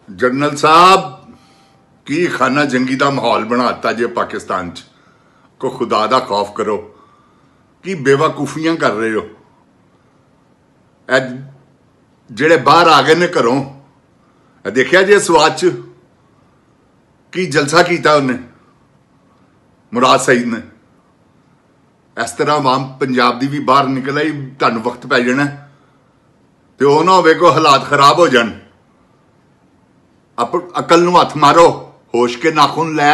General साहब की खाना जंगी का माहौल बनाता जे पाकिस्तान च को खुदा दा खौफ करो की बेवकूफियां कर रहे हो। जेड़े बाहर आ गए ने घरों देखिया जे स्वाद च की जलसा किया उन्हें मुराद सईद ने। इस तरह आवाम पंजाब की भी बाहर निकल आई, तुहानू वक्त पै जाना तो वह ना होवे को हालात खराब हो जान। अकल नू हथ मारो, होश के नाखून लै।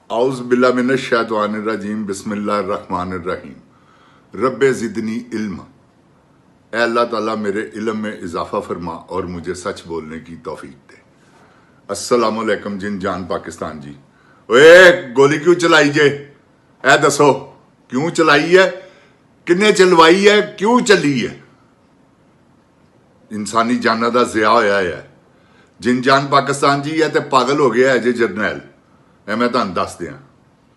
औज़ बिल्लाह मिनश शैतानिर रजीम, बिस्मिल्लाहिर रहमानिर रहीम। रब्बे ज़िदनी इल्म, ऐ अल्लाह ताला मेरे इल्म में इजाफा फरमा और मुझे सच बोलने की तौफीक दे। अस्सलाम वालेकुम जिन जान पाकिस्तान जी। ओए गोली क्यों चलाई जे? ऐ दसो क्यों चलाई है, किन्ने चलवाई है, क्यों चली है? इंसानी जाना का ज़िया होया है। जिन जान पाकिस्तान जी है तो पागल हो गया है जे जरनैल। ए मैं तुहानू दस दियां,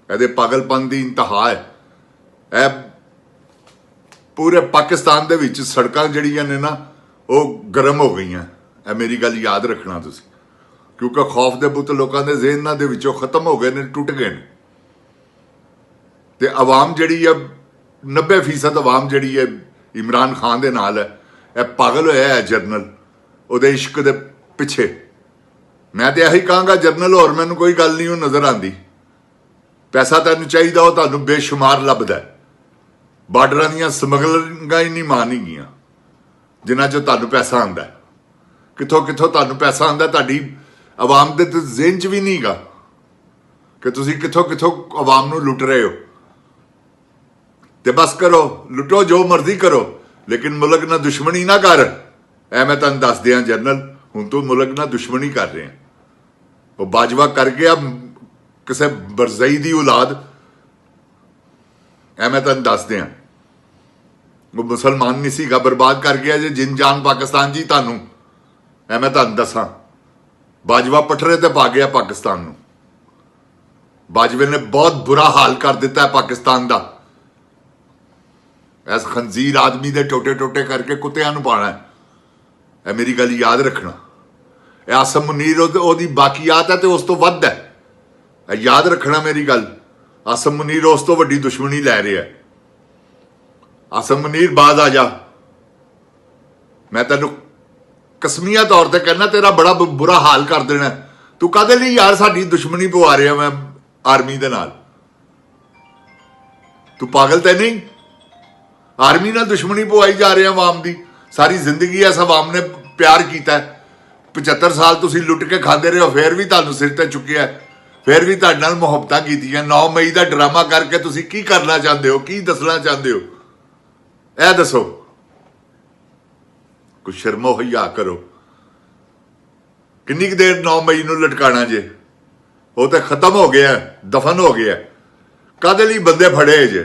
ਇਹਦੇ पागलपन की इंतहा है। ए पूरे पाकिस्तान ਦੇ ਵਿੱਚ सड़कां ਜਿਹੜੀਆਂ ਨੇ ना वो गर्म हो गई। ए मेरी गल याद रखना तुसी, क्योंकि खौफ के बुत लोगों के ज़हनां दे विचों खत्म हो गए ने, टुट गए ने। ते अवाम जिहड़ी है 90% अवाम जिहड़ी है इमरान खान दे नाल है। ए पागल होया है जरनल उहदे इश्क दे पिछे। मैं तो यही कहांगा जरनल, होर मैनूं कोई गल नहीं नज़र आती। पैसा तैनूं चाहिदा वो तुहानूं बेशुमार लभदा है। बार्डरां दीयां समगलिंगां ही नहीं मारनगियां जिन्हां चों तुहानूं पैसा आंदा है। कित्थों कित्थों तुहानूं पैसा आंदा, तुहाडी अवाम दे ज़हन च भी नहीं गा कि तुसीं कित्थों कित्थों अवाम नूं लुट रहे हो। ते बस करो, लुटो जो मर्जी करो, लेकिन मुल्क ना दुश्मनी ना कर। ऐ मैं तुहानूं दस दियां जनरल, हुण तूं मुल्क ना दुश्मनी कर रहे हैं। वो बाजवा कर गया किसी बरजई दी औलाद। ऐ मैं तुहानूं दस दियां, वो मुसलमान नहीं सीगा, बर्बाद कर गया जे जिन जान पाकिस्तान जी तुहानूं। ऐ मैं तुहानूं दसां, बाजवा पटरे ते पा गया पाकिस्तान नूं। बाजवे ने बहुत बुरा हाल कर दिता है पाकिस्तान का। इस खंजीर आदमी दे टोटे टोटे करके कुत्तियां नूं पाना है। ए मेरी गल याद रखना। ए आसम मुनीर ओदी बाकियात है तो उस तो वध है। ए याद रखना मेरी गल। आसम मुनीर उस तो वड्डी दुश्मनी लै रहा है। आसम मुनीर बाद आ जा, मैं तेनों कसमिया तौर पर कहना तेरा बड़ा बुरा हाल कर देना। तू कदे लिए यार साडी दुश्मनी पवा रहा मैं आर्मी दे नाल? तू पागल तो नहीं? आर्मी नाल दुश्मनी पवाई जा रहे अवाम की। सारी जिंदगी इस अवाम ने प्यार किया है। 75 साल तुसीं लुट के खाते रहे हो, फिर भी तुहानूं सिर ते चुकिया, फिर भी तुहाडे नाल मुहब्बतां कीतियां। 9 मई का ड्रामा करके तुसीं की करना चाहते हो, की दसना चाहते हो? ऐ दसो, कुछ शर्मो हया करो। किन्नी देर 9 मई नूं लटकाना जे? वो तो खत्म हो गया, दफन हो गया। कादे लई बंदे फड़े जे?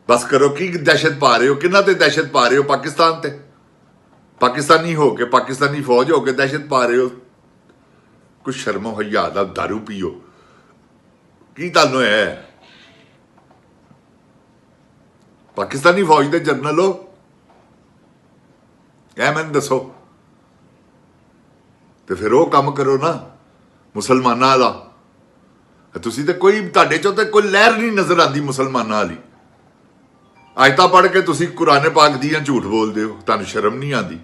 बस करो, की दहशत पा रहे हो? किन्ना ते दहशत पा रहे हो? पाकिस्तान ते पाकिस्तानी हो के, पाकिस्तानी फौज हो के दहशत पा रहे हो। कुछ शर्मो हया दा दारू पीओ, की तुहानूं है? पाकिस्तानी फौज दे जनरल हो, ऐ मैनूं दसो। तो फिर वो काम करो ना मुसलमानां वाला। तुसीं ते कोई, तुहाडे चों ते कोई लहर नहीं नज़र आती मुसलमानां वाली। आयतां पढ़ के तुसीं कुरान पाक दियां झूठ बोलते हो, तुहानूं शर्म नहीं आती?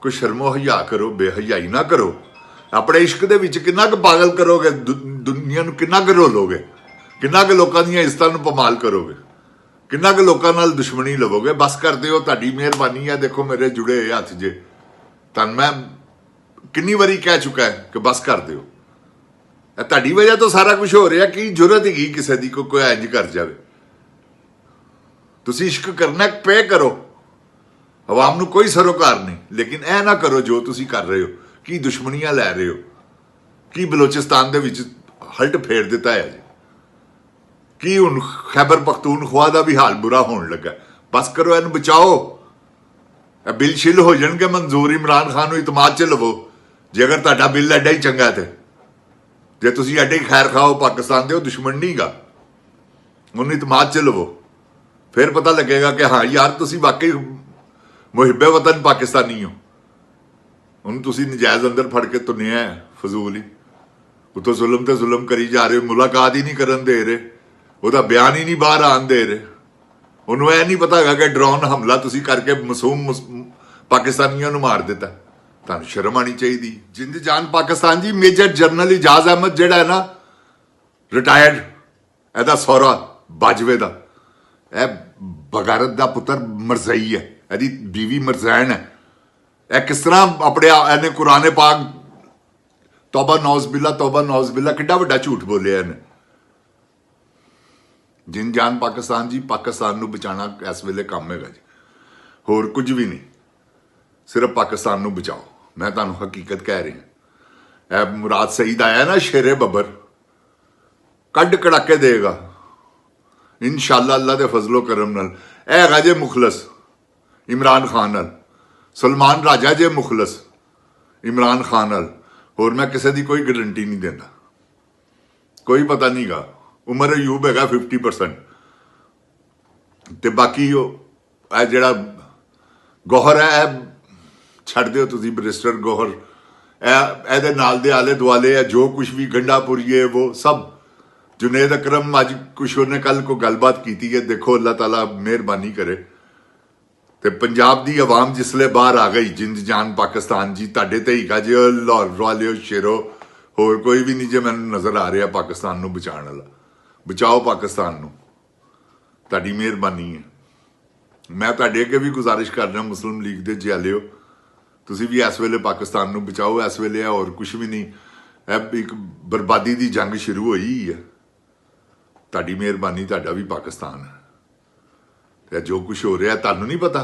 कोई शर्मो हया करो, बेहयाई ना करो। अपने इश्क दे विच किन्ना क पागल करोगे दुनिया नूं, किन्ना क रोलोगे, किन्ना क लोकां दीयां इज्जतां नूं पमाल करोगे, किन्ना क लोकां नाल दुश्मनी लवोगे। बस कर दिओ, तुहाडी मेहरबानी है। देखो मेरे जुड़े हुए हथ जे, तुहानूं मैं किन्नी वारी कह चुका है कि बस कर दिओ। तुहाडी वजह तो सारा कुछ हो रहा। की जरूरत हैगी किसी दी कोई इंज कर जाए? तुसीं इश्क करना पे करो, अवाम नूं कोई सरोकार नहीं, लेकिन ऐ ना करो जो तुसीं कर रहे हो। की दुश्मनियां लै रहे हो? की बलोचिस्तान दे विच हल्ट फेर दिता है जी? की हुण खैबर पख्तूनख्वा का भी हाल बुरा होने लगा? बस करो, इन्हूं बचाओ। बिल शिल हो जाएंगे मंजूर, इमरान खान नूं इतमाद च लवो। जे अगर तुहाडा बिल एडा ही चंगा तो जे तुसीं एडे ही खैर खाओ पाकिस्तान दे, दुश्मन नहीं गा, उन्होंने इतमाद च लवो। फिर पता लगेगा कि हाँ यार तुसीं वाकई ਮੁਹਿੱਬੇ ਵਤਨ ਪਾਕਿਸਤਾਨੀ ਹੋ, ਹੁਣ ਤੁਸੀਂ ਨਜਾਇਜ਼ ਅੰਦਰ ਫੜ ਕੇ ਤੁੰਨਿਆ ਫਜ਼ੂਲ ਹੀ, ਉਤੋਂ ਜ਼ੁਲਮ ਤੇ ਜ਼ੁਲਮ ਕਰੀ ਜਾ ਰਹੇ ਹੋ, ਮੁਲਾਕਾਤ ਹੀ ਨਹੀਂ ਕਰਨ ਦੇ ਰਹੇ, ਉਹਦਾ ਬਿਆਨ ਹੀ ਨਹੀਂ ਬਾਹਰ ਆਉਣ ਦੇ ਰਹੇ। ਉਹਨੂੰ ਇਹ ਨਹੀਂ ਪਤਾ ਹੈਗਾ ਕਿ ਡਰੋਨ ਹਮਲਾ ਤੁਸੀਂ ਕਰਕੇ ਮਾਸੂਮ ਪਾਕਿਸਤਾਨੀਆਂ ਨੂੰ ਮਾਰ ਦਿੱਤਾ। ਤੁਹਾਨੂੰ ਸ਼ਰਮ ਆਣੀ ਚਾਹੀਦੀ। ਜਿੰਦ ਜਾਨ ਪਾਕਿਸਤਾਨ ਜੀ, ਮੇਜਰ ਜਨਰਲ ਇਜਾਜ਼ ਅਹਿਮਦ ਜਿਹੜਾ ਹੈ ਨਾ ਰਿਟਾਇਰਡ, ਇਹਦਾ ਸਹੁਰਾ ਬਾਜਵੇ ਦਾ, ਇਹ ਬਗਾਰਤ ਦਾ ਪੁੱਤਰ ਮਰਜ਼ਈ ਹੈ, ਇਹਦੀ ਬੀਵੀ ਮਰਜ਼ੈਨ ਹੈ। ਇਹ ਕਿਸ ਤਰ੍ਹਾਂ ਆਪਣੇ ਇਹਨੇ ਕੁਰਾਨ ਪਾਕ ਤੌਬਾ ਨੌਜ਼ ਬਿੱਲਾ ਕਿੱਡਾ ਵੱਡਾ ਝੂਠ ਬੋਲਿਆ ਇਹਨੇ। ਜਿੰਦ ਜਾਨ ਪਾਕਿਸਤਾਨ ਜੀ, ਪਾਕਿਸਤਾਨ ਨੂੰ ਬਚਾਉਣਾ ਇਸ ਵੇਲੇ ਕੰਮ ਹੈਗਾ ਜੀ, ਹੋਰ ਕੁਝ ਵੀ ਨਹੀਂ, ਸਿਰਫ ਪਾਕਿਸਤਾਨ ਨੂੰ ਬਚਾਓ। ਮੈਂ ਤੁਹਾਨੂੰ ਹਕੀਕਤ ਕਹਿ ਰਿਹਾ। ਇਹ ਮੁਰਾਦ ਸਈਦ ਆਇਆ ਨਾ ਸ਼ੇਰੇ ਬੱਬਰ, ਕੱਢ ਕੜਾਕੇ ਦੇਗਾ ਇਨਸ਼ਾਅੱਲਾ ਅੱਲਾ ਦੇ ਫਜ਼ਲੋ ਕਰਮ ਨਾਲ। ਇਹ ਹੈਗਾ ਜੇ ਮੁਖਲਸ ਇਮਰਾਨ ਖਾਨ ਨਾਲ, ਸਲਮਾਨ ਰਾਜਾ ਜੇ ਮੁਖਲਸ ਇਮਰਾਨ ਖਾਨ ਨਾਲ। ਹੋਰ ਮੈਂ ਕਿਸੇ ਦੀ ਕੋਈ ਗਰੰਟੀ ਨਹੀਂ ਦਿੰਦਾ, ਕੋਈ ਪਤਾ ਨਹੀਂਗਾ। ਉਮਰ ਅਯੂਬ ਹੈਗਾ 50%, ਤੇ ਬਾਕੀ ਉਹ ਇਹ ਜਿਹੜਾ ਗੌਹਰ ਹੈ, ਇਹ ਛੱਡ ਦਿਓ ਤੁਸੀਂ, ਬਰਿਸਟਰ ਗੌਹਰ, ਇਹਦੇ ਨਾਲ ਦੇ ਆਲੇ ਦੁਆਲੇ ਹੈ ਜੋ ਕੁਛ ਵੀ ਗੰਡਾਪੁਰੀਏ ਉਹ ਸਭ। जुनेद अकरम अज कुछ उन्हें कल को गलबात की है, देखो अल्लाह ताला मेहरबानी करे। तो पंजाब की आवाम जिसले बाहर आ गई, जिंद जान पाकिस्तान जी ताडे ते ही जे लाहौर वाले शेरो, होर कोई भी नहीं जे मैनू नज़र आ रहा पाकिस्तान नू बचाने वाला। बचाओ पाकिस्तान नू, ताड़ी मेहरबानी है। मैं ताडे अगे भी गुजारिश कर रहा मुस्लिम लीग के जियालिओ, तुसीं भी इस वेले पाकिस्तान नू बचाओ। इस वेले और कुछ भी नहीं, एक बर्बादी की जंग शुरू हुई है। ताड़ी मेहरबानी, ताड़ा भी पाकिस्तान है। जो कुछ हो रहा तुहानू नहीं पता,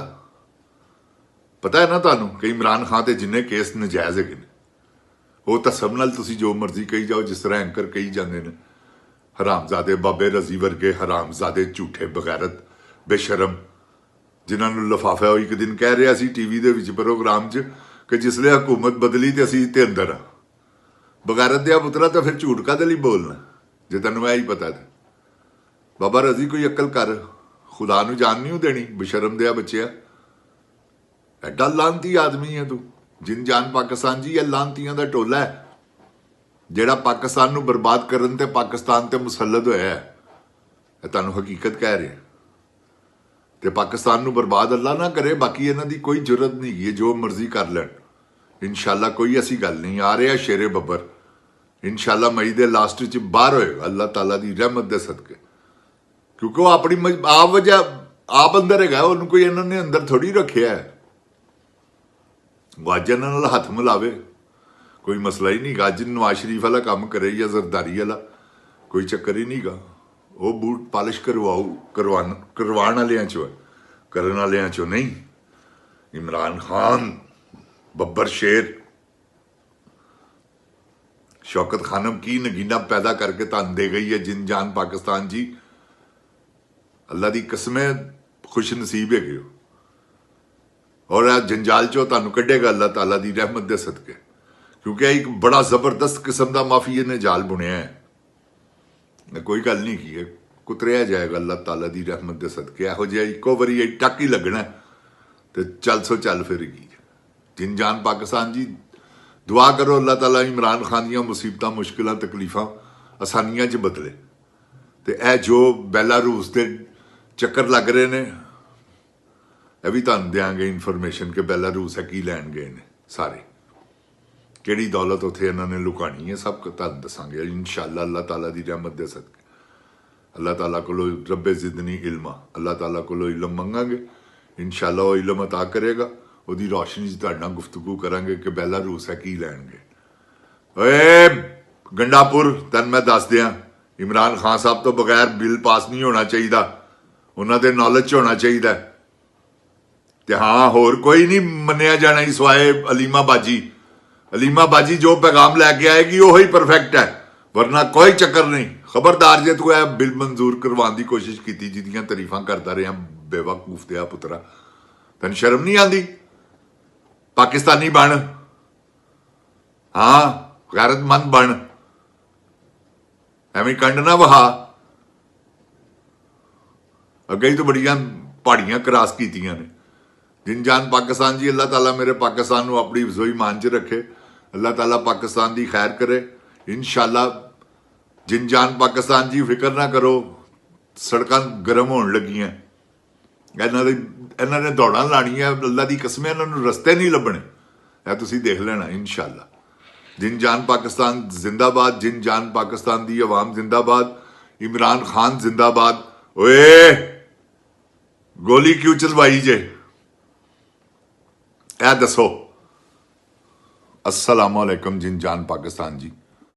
पता है ना तुहानू कि इमरान खान ते जिन्ने केस नजायज़ है, वो तो सब नाल तुसीं जो मर्जी कही जाओ, जिस तरह एंकर कही जाते हैं हरामजादे बाबे रजी वर्गे हरामजादे झूठे बगैरत बेशरम, जिन्होंने लिफाफा एक दिन कह रहा सी टीवी दे विच प्रोग्राम च कि जिसले हुकूमत बदली तो असीं ते अंदर आ। बगैरत दिया पुत्रा तो फिर झूठ काहदे लई बोलना जे तैनूं यही पता है। बाबा रजी कोई अकल कर, खुदा नूं जान नहीं देनी, बेशरम दिया बच्चिया, एडा लानती आदमी है तू। जिन जान पाकिस्तान जी, यह लानतियां दा टोला है जिहड़ा पाकिस्तान नूं बर्बाद करन ते पाकिस्तान ते मुसलत होया है। तुहानूं हकीकत कह रहे ते पाकिस्तान नूं बर्बाद अल्लाह ना करे, बाकी इन्हां दी कोई जरूरत नहीं है, जो मर्जी कर लैण इंशाअल्लाह, कोई ऐसी गल नहीं। आ रहा शेरे बब्बर इंशाअल्लाह मई दे लास्ट च बाहर होएगा अल्लाह ताला दी रहमत दे सदके, क्योंकि वो अपनी आप वजह आप अंदर है, उन्होंने कोई इन्होंने अंदर थोड़ी रखा है। अज इन्होंने हथ मिलावे कोई मसला ही नहीं गा, अज नवाज शरीफ वाला काम करे या जरदारी वाला, कोई चक्कर ही नहीं गा। वो बूट पालिश करवाओ करवाण वालियां चो है, करन वालियां चो नहीं। इमरान खान बब्बर शेर शौकत खानम की नगीना पैदा करके तन दे गई है जिन जान पाकिस्तान जी। अल्लाह की कसमें खुश नसीब है और जंजाल चो तुहानू कढ़ेगा अल्लाह ताला की रहमत दे सदके, क्योंकि एक बड़ा जबरदस्त किस्म का माफिया ने जाल बुनिया है। कोई गल नहीं की है, कुतरिया जाएगा अल्लाह ताला की रहमत दे सदके। यहो जिहा इको बारी टक ही लगना तो चल सो चल फिर गई। जिन जान पाकिस्तान जी, दुआ करो अल्लाह ताला इमरान खान दियां मुसीबतां मुश्किलां तकलीफां आसानियां च बदले। तो यह जो बेलारूस के चक्कर लग रहे हैं, यह भी तुहानूं देंगे इनफॉर्मेशन कि बेलारूस है की लैन गए ने सारे, किहड़ी दौलत उत्थे इन्होंने लुकानी है, सब तुहानूं दसांगे इंशाअल्लाह अल्लाह ताला की रहमत दे सदके। अल्लाह ताला कोलों रब्बे ज़िदनी इल्मा, अल्लाह ताला कोलों इल्म मंगांगे, इंशाअल्लाह वो इल्म अता करेगा। ਉਹਦੀ रोशनी च तुहाडे नाल गुफ्तगू करांगे कि बेलारूस है की लैन गए। ओए गंडापुर, तैन मैं दस दियां, इमरान खान साहब तो बगैर बिल पास नहीं होना चाहिए, उन्होंने नॉलेज च होना चाहिए। तो हाँ, होर कोई नहीं मन्निया जाना ही सिवाए अलीमा बाजी। अलीमा बाजी जो पैगाम लैके आएगी वही परफेक्ट है, वरना कोई चक्कर नहीं। खबरदार जे तू है बिल मंजूर करवाने की कोशिश की जिहदियां तारीफां करता रहा बेवकूफ दिया पुत्रा, तैनूं शर्म नहीं आती? पाकिस्तानी बन, हाँ गैरतमंद बन, एवं कंड ना वहा। अगे ही तो बड़िया पहाड़ियां क्रॉस कीतियां ने, ਜਿਨ ਜਾਨ ਪਾਕਿਸਤਾਨ ਜੀ, ਅੱਲਾਹ ਤਾਲਾ ਮੇਰੇ ਪਾਕਿस्तान ਨੂੰ ਆਪਣੀ ਜ਼ੋਈ ਮਾਨ 'ਚ ਰੱਖੇ। ਅੱਲਾਹ ਤਾਲਾ ਪਾਕਿस्तान ਦੀ ਖੈਰ ਕਰੇ ਇਨਸ਼ਾਅੱਲਾ। ਜਿਨ ਜਾਨ ਪਾਕਿस्तान ਜੀ, ਫਿਕਰ ਨਾ ਕਰੋ, ਸੜਕਾਂ ਗਰਮ ਹੋਣ ਲੱਗੀਆਂ। ਇਹਨਾਂ ਨੇ ਦੌੜਾਂ ਲਾਣੀਆਂ, ਅੱਲਾਹ ਦੀ ਕਸਮ, ਇਹਨਾਂ ਨੂੰ ਰਸਤੇ ਨਹੀਂ ਲੱਭਣੇ। ਇਹ ਤੁਸੀਂ ਦੇਖ ਲੈਣਾ ਇਨਸ਼ਾਅੱਲਾ। ਜਿਨ ਜਾਨ ਪਾਕਿस्तान ਜ਼ਿੰਦਾਬਾਦ, ਜਿਨ ਜਾਨ ਪਾਕਿस्तान ਦੀ ਆਵਾਮ ਜ਼ਿੰਦਾਬਾਦ, ਇਮਰਾਨ ਖਾਨ ਜ਼ਿੰਦਾਬਾਦ। ਓਏ ਗੋਲੀ ਕਿਉਂ ਚਲਵਾਈ ਜੇ, ਇਹ ਦੱਸੋ। अस्सलाम वालेकुम जिन जान पाकिस्तान जी।